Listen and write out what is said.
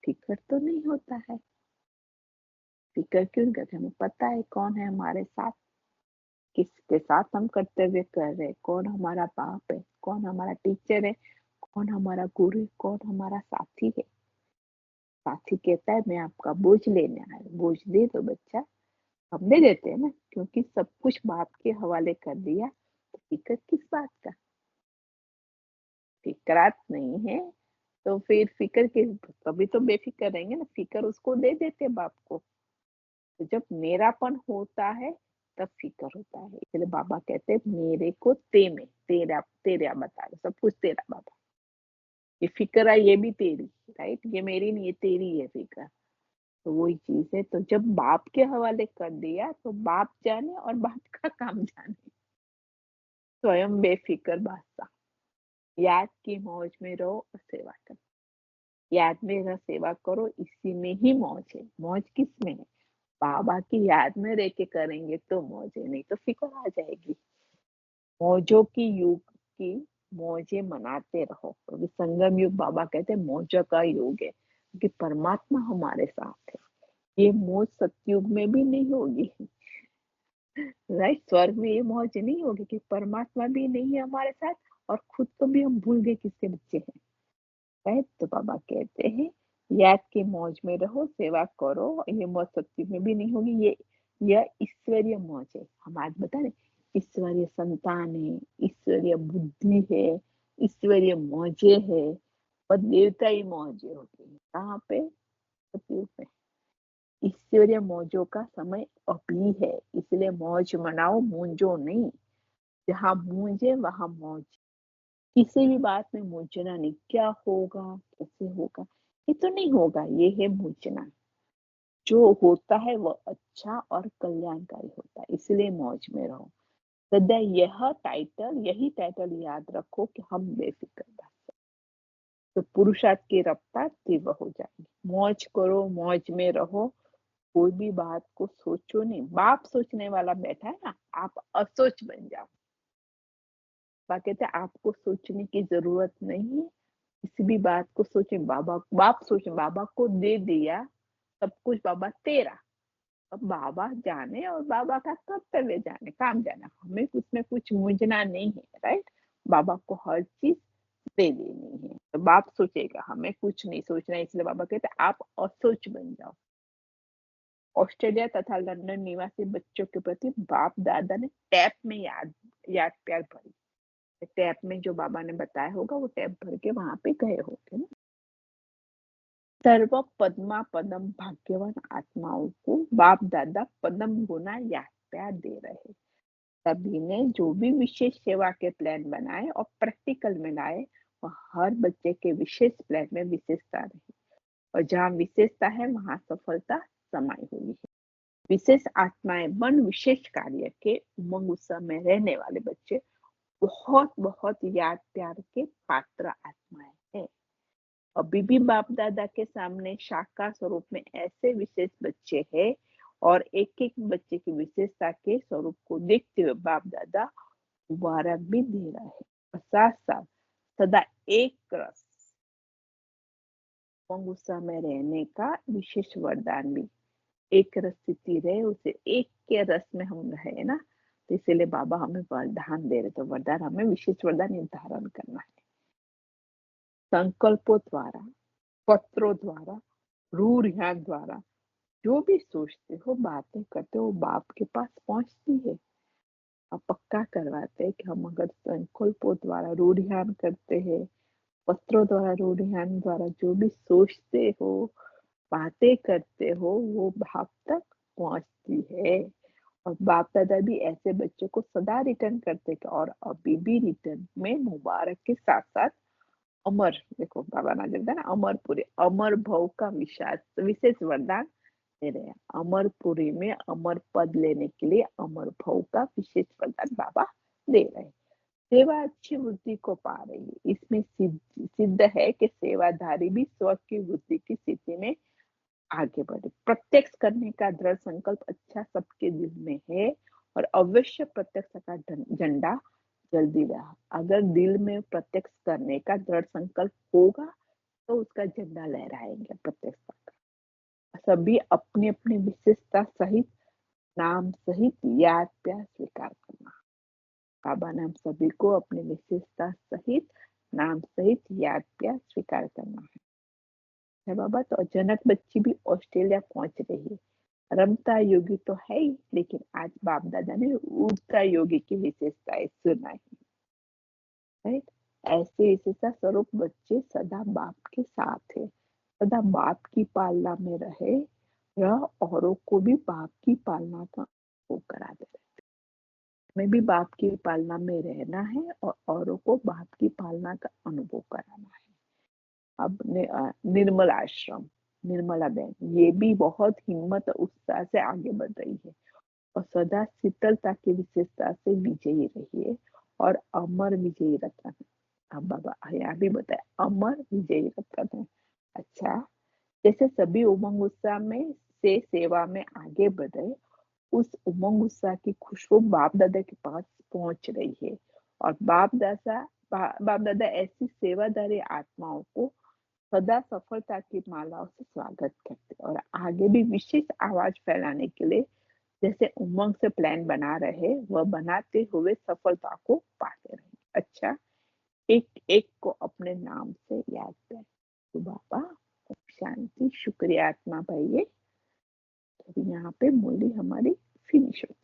फिक्र तो नहीं होता है। फिक्र क्यों करते? हमें पता है कौन है हमारे साथ, किसके साथ हम कर्तव्य कर रहे हैं, कौन हमारा बाप है, कौन हमारा टीचर है, कौन हमारा गुरु है, कौन हमारा साथी है। साथी कहता है मैं आपका बोझ लेने आया हूं, बोझ दे दो बच्चा। हम दे देते हैं ना, क्योंकि सब कुछ बाप के हवाले कर दिया, तो फिक्र किस बात का? फिक्रात नहीं है तो फिर फिक्र किस? कभी तो बेफिक्र रहेंगे ना, फिक्र उसको दे देते बाप को। तो जब मेरापन होता है तब फिक्र होता है। इसलिए बाबा कहते हैं मेरे को ते में, तेरा तेरा बता दो, सब कुछ तेरा बाबा। ये फिक्र है ये भी तेरी, राइट? ये मेरी नहीं, ये तेरी है फिक्र। तो वही चीज है। तो जब बाप के हवाले कर दिया तो बाप जाने और बाप का काम जाने। स्वयं बेफिक्र बादशाह। याद की मौज में रहो और सेवा करो। याद में रह सेवा करो, इसी में ही मौज है। मौज किस में है? बाबा की याद में रह के करेंगे तो मौज है, नहीं तो फिक्र आ जाएगी। मौजों की युग की मौजे मनाते रहो, क्योंकि संगम युग बाबा कहते हैं मौजों का युग है, क्योंकि परमात्मा हमारे साथ है। ये मौज सतयुग में भी नहीं होगी, राइट? स्वर्ग में ये मौज नहीं होगी कि परमात्मा भी नहीं है हमारे साथ और खुद को भी हम भूल गए किसके बच्चे हैं, राइट? तो बाबा कहते हैं याद की मौज में रहो, सेवा करो। ये मौज सतयुग में भी नहीं होगी। ये यह ईश्वरीय मौज है। हम आज बता रहे ईश्वरीय संतान है, ईश्वरीय बुद्धि है, ईश्वरीय मौजे है, और देवताई मौजे होती है। कहाँ पे? सतयुग में। ईश्वरीय मौजों का समय अभी है, इसलिए मौज मनाओ, मूंजो नहीं। जहाँ मूंजे वहां मौज। किसी भी बात में मूंझना नहीं, क्या होगा, कैसे होगा, ये तो नहीं होगा, ये है मूंझना। जो होता है वो अच्छा और कल्याणकारी होता है, इसलिए मौज में रहो सदा। यही टाइटल याद रखो कि हम बेफिक्र हैं। तो पुरुषार्थ की रफ्तार तीव्र हो जाएगी। मौज करो, मौज में रहो, कोई भी बात को सोचो नहीं। बाप सोचने वाला बैठा है ना, आप असोच बन जाओ। बाप कहते हैं आपको सोचने की जरूरत नहीं है, किसी भी बात को सोचे। बाप सोचे, बाबा को दे दिया सब कुछ, बाबा तेरा। अब बाबा जाने और बाबा का कर्तव्य जाने, काम जाना, हमें उसमें कुछ मूंझना नहीं है, राइट? बाबा को हर चीज दे देनी है, तो बाप सोचेगा, हमें कुछ नहीं सोचना है। इसलिए बाबा कहते हैं आप असोच बन जाओ। ऑस्ट्रेलिया तथा लंदन निवासी बच्चों के प्रति बाप दादा ने टैप में याद प्यार भरी। टैप में जो बाबा ने बताया होगा वो टैप भर के वहां पे गए होंगे ना। सर्व पद्मा पदम भाग्यवान आत्माओं को बाप दादा पदम गुना याद प्यार दे रहे। सभी ने जो भी विशेष सेवा के प्लान बनाए और प्रैक्टिकल में लाए, वह हर बच्चे के विशेष प्लान में विशेषता रही, और जहाँ विशेषता है वहां सफलता समाई हुई है। विशेष आत्माएं बन विशेष कार्य के उमंग उत्सव में रहने वाले बच्चे बहुत बहुत याद प्यार के पात्र आत्माएं हैं। अभी भी बाप दादा के सामने साकार स्वरूप में ऐसे विशेष बच्चे हैं, और एक एक बच्चे की विशेषता के स्वरूप को देखते हुए बाप दादा मुबारक भी दे रहा है। और साथ साथ सदा एक रस गुस्सा में रहने का विशेष वरदान भी। एक रस स्थिति रहे, उसे एक के रस में हम रहे ना, तो इसीलिए बाबा हमें वरदान दे रहे। तो वरदान, हमें विशेष वरदान निर्धारण करना है। संकल्पों द्वारा, पत्रों द्वारा, रूढ़ द्वारा जो भी सोचते हो, बातें करते हो, बाप के पास पहुंचती है। अब पक्का करवाते हैं कि हम अगर संकल्पों द्वारा रूढ़ करते हैं, पत्रों द्वारा रूढ़ द्वारा जो भी सोचते हो, बातें करते हो, वो बाप तक पहुंचती है। और बाप दादा भी ऐसे बच्चों को सदा रिटर्न करते हैं, और अभी भी रिटर्न में मुबारक के साथ साथ अमर, देखो बाबा ना जब ना अमरपुरी, अमर भव का विशेष वरदान दे रहे हैं। अमरपुरी में अमर पद लेने के लिए अमर भव का विशेष वरदान बाबा दे रहे हैं। सेवा अच्छी वृद्धि को पा रही है। इसमें सिद्ध है कि सेवाधारी भी स्व की वृद्धि की स्थिति में आगे बढ़े। प्रत्यक्ष करने का दृढ़ संकल्प अच्छा सबके दिल में है, और अवश्य प्रत्यक्ष का झंडा जल्दी रहा। अगर दिल में प्रत्यक्ष करने का दृढ़ संकल्प होगा तो उसका झंडा लहराएंगे प्रतिष्ठा का। सभी अपनी अपनी विशेषता सहित, नाम सहित याद प्यार स्वीकार करना। बाबा ने हम सभी को अपनी विशेषता सहित, नाम सहित याद प्यार स्वीकार करना है बाबा। तो अचानक बच्ची भी ऑस्ट्रेलिया पहुंच रही है। रमता योगी तो है ही, लेकिन आज बाप दादा ने उड़ता योगी की विशेषताएं सुनाई। राइट। ऐसे विशेषता स्वरूप बच्चे सदा बाप के साथ है, सदा बाप की पालना में रहे, यह औरों को भी बाप की पालना का वो करा दे। हमें भी बाप की पालना में रहना है और औरों को बाप की पालना का अनुभव कराना है। अब निर्मल आश्रम, निर्मला बहन ये भी बहुत हिम्मत और उत्साह से आगे बढ़ रही है और सदा शीतलता की विशेषता से विजयी रही है और अमर विजयी रत्न है। अब बाबा यहाँ भी बताया अमर विजयी रत्न है। अच्छा, जैसे सभी उमंग उत्साह में से सेवा में आगे बढ़े, उस उमंग उत्साह की खुशबू बाप दादा के पास पहुंच रही है और बाप दादा ऐसी सेवादारी आत्माओं को सदा सफलता की मालाओं से स्वागत करते और आगे भी विशेष आवाज फैलाने के लिए जैसे उमंग से प्लान बना रहे, वह बनाते हुए सफलता को पाते रहे। अच्छा, एक एक को अपने नाम से याद करें। तो बाबा शांति, शुक्रिया आत्मा भाई। तो यहाँ पे मूली हमारी फिनिश होती है।